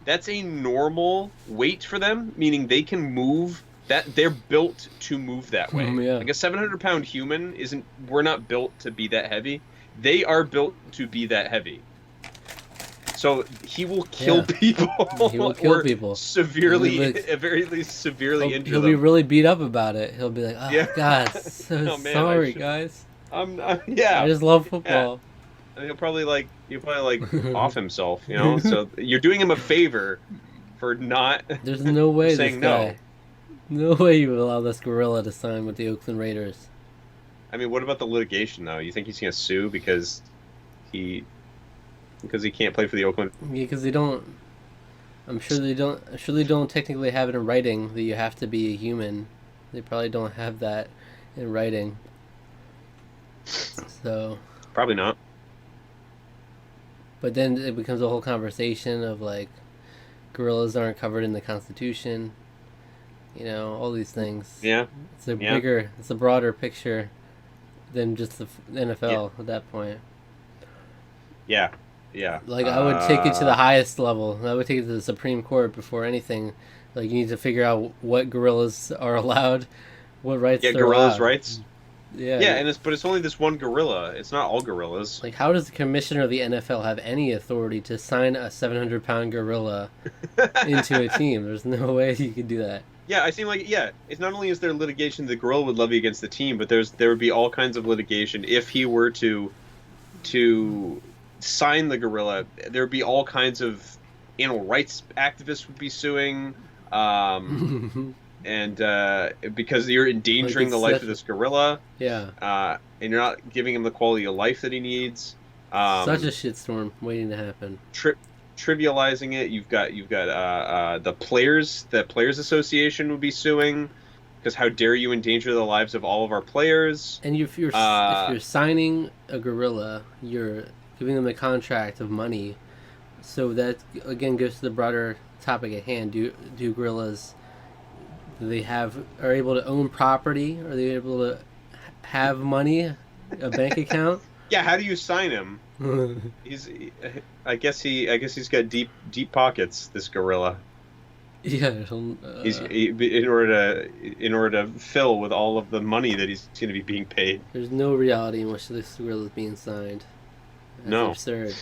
That's a normal weight for them, meaning they can move. That they're built to move that way. Yeah. Like a 700-pound human isn't. We're not built to be that heavy. They are built to be that heavy. So he will kill people. He will kill or people. severely, He'll be at very least, severely injure He'll them. be really beat up about it. He'll be like, oh, Yeah. God, so Oh, man, sorry, I should- guys. Yeah. I just love football. And he'll probably off himself, you know. So you're doing him a favor for not. There's no way this saying guy. No way you would allow this gorilla to sign with the Oakland Raiders. I mean, what about the litigation though? You think he's gonna sue because he can't play for the Oakland? Yeah, because they don't. I'm sure they don't technically have it in writing that you have to be a human. They probably don't have that in writing. So, Probably not. but then it becomes a whole conversation of like, gorillas aren't covered in the Constitution. You know, all these things. Yeah. It's a broader picture than just the NFL at that point. Yeah. Yeah. Like, I would take it to the highest level. I would take it to the Supreme Court before anything. Like, you need to figure out what gorillas are allowed, what rights Yeah, they're gorillas' allowed. rights. Yeah. Yeah, but it's only this one gorilla. It's not all gorillas. Like, how does the commissioner of the NFL have any authority to sign a 700-pound gorilla into a team? There's no way you could do that. Yeah, I seem like it's not only is there litigation the gorilla would levy against the team, but there would be all kinds of litigation if he were to sign the gorilla. There would be all kinds of animal rights activists would be suing. And because you're Like endangering it's the life such, of this gorilla, yeah, and you're not giving him the quality of life that he needs. such a Um, shitstorm waiting to happen. tri- Trivializing it, you've got the players association would be suing because how dare you endanger the lives of all of our players? And if Uh, you're signing a gorilla, you're giving them a contract of money. So that again goes to the broader topic at hand. Do gorillas, do they are able to own property? Are they able to have money, a bank account? yeah, how do you sign him? He's I guess he's got deep pockets. This gorilla. Yeah, In order to fill with all of the money that he's going to be being paid. there's no reality in which this gorilla is being signed. That's No, absurd.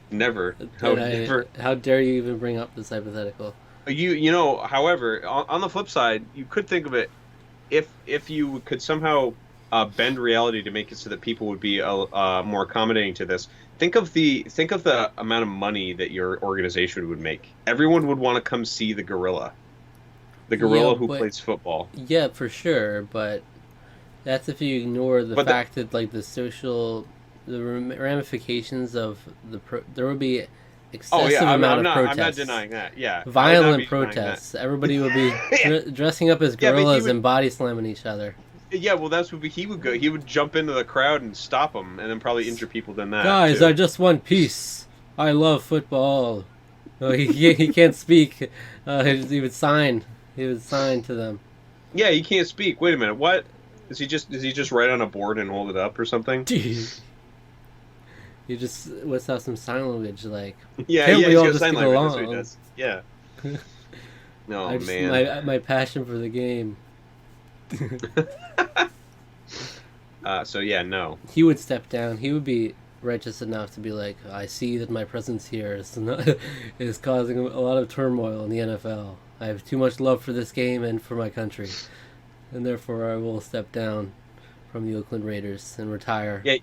never. I would And never. how dare you even bring up this hypothetical? However, on the flip side, you could think of it if you could somehow bend reality to make it so that people would be more accommodating to this. Think of the amount of money that your organization would make. Everyone would want to come see the gorilla Yeah, who but plays football. yeah, for sure. But that's if you ignore the But fact that like the ramifications of there would be oh excessive yeah, amount of I'm not protests, denying that. Yeah, I would not violent be denying that. protests. Everybody would be dressing up as Yeah, but gorillas and body slamming each other. yeah, well, that's what he would go. He would jump into the crowd and stop them, and then probably injure people than that Guys, too. I just want peace. I love football. He can't speak. He would sign. He would sign to them. Yeah, he can't speak. Wait a minute, what? Does he just write on a board and hold it up or something? He just whips out some sign language like, Yeah, can't yeah, we he's all got just sign get language. That's what he along? does. Yeah. Oh I just man. my passion for the game. So yeah, no. He would step down. He would be righteous enough to be like, I see that my presence here is causing a lot of turmoil in the NFL. I have too much love for this game and for my country, and therefore I will step down from the Oakland Raiders and retire. Yeah,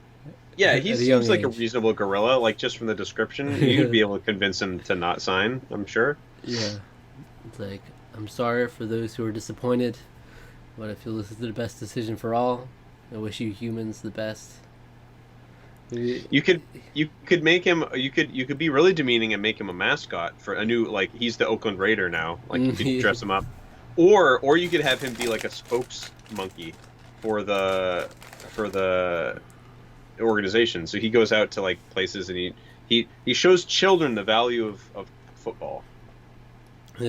yeah. At He a young seems like a age. reasonable gorilla. Like just from the description, you'd be able to convince him to not sign. I'm sure. Yeah, it's like, I'm sorry for those who are disappointed, but I feel this is the best decision for all. I wish you humans the best. Maybe, You could make him. You could be really demeaning and make him a mascot for a new, like, he's the Oakland Raider now. Like you could dress him up, or you could have him be like a spokes monkey for the organization. So he goes out to like places and he shows children the value of football. he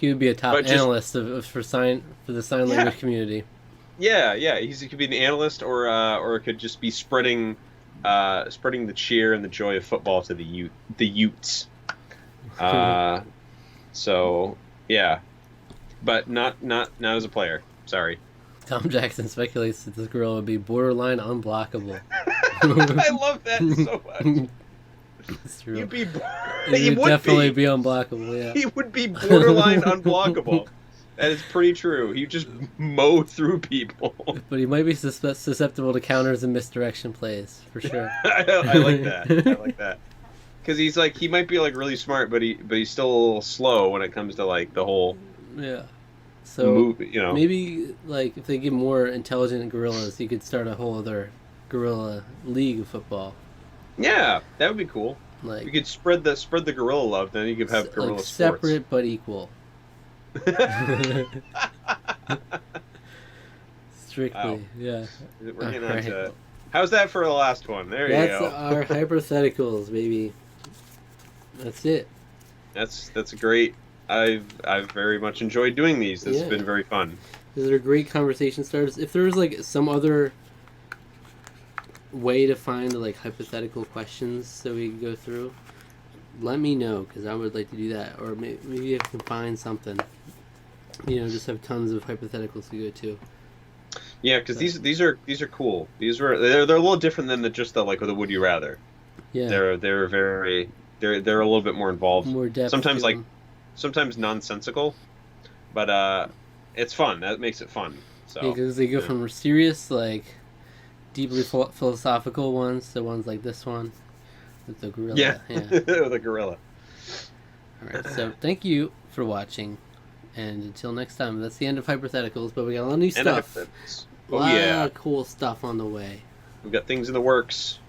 would be a top But just- analyst for the sign Yeah. language community. Yeah, yeah. He could be an analyst, or it could just be spreading the cheer and the joy of football to the Utes. So yeah, but not as a player. Sorry. Tom Jackson speculates that this girl would be borderline unblockable. I love that so much. It's true. You'd be. He He would would definitely be. be unblockable. Yeah. He would be borderline unblockable. That is pretty true. He'd just mow through people. But he might be susceptible to counters and misdirection plays for sure. I like that. I like that. Because he might be like really smart, but he's still a little slow when it comes to like the whole Yeah. So move. You know. maybe like if they get more intelligent gorillas, you could start a whole other gorilla league of football. Yeah, that would be cool. Like You could spread the gorilla love. Then you could have gorilla like sports. separate but equal. Strictly, Wow. yeah. We're getting Alright. onto. How's that for the last one? There you That's go. our hypotheticals, baby. That's it. That's great. I've very much enjoyed doing these. This has Yeah. been very fun. These are great conversation starters. If there was like some other way to find like hypothetical questions so we could go through, let me know because I would like to do that. Or maybe I can find something. Just have tons of hypotheticals to go to. Yeah, because these are cool. They're a little different than just the would you rather. Yeah, They're a little bit more involved. more depth. Sometimes to them. sometimes nonsensical, but it's fun. That makes it fun. So because they go yeah. from serious, like deeply philosophical ones to ones like this one with the gorilla. Yeah. Yeah. The gorilla. All right. So thank you for watching. And until next time, that's the end of Hypotheticals, but we got a lot of new And stuff. hypotheticals. A Oh lot yeah, of cool stuff on the way. we got things in the works.